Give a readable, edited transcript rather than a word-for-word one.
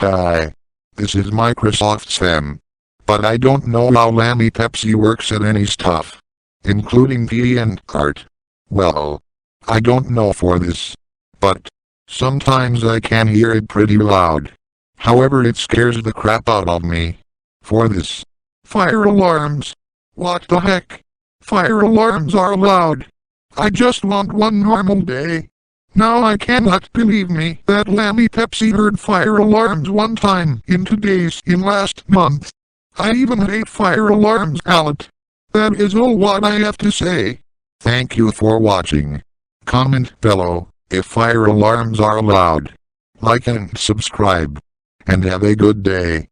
Hi. This is Microsoft Sam. But I don't know how Lammy Pepsi works at any stuff, including PE and art. Well, I don't know for this, but sometimes I can hear it pretty loud. However, it scares the crap out of me. For this, fire alarms. What the heck? Fire alarms are loud. I just want one normal day. Now I cannot believe me that Lammy Pepsi heard fire alarms one time in last month. I even hate fire alarms, Alec. That is all what I have to say. Thank you for watching. Comment below if fire alarms are loud. Like and subscribe. And have a good day.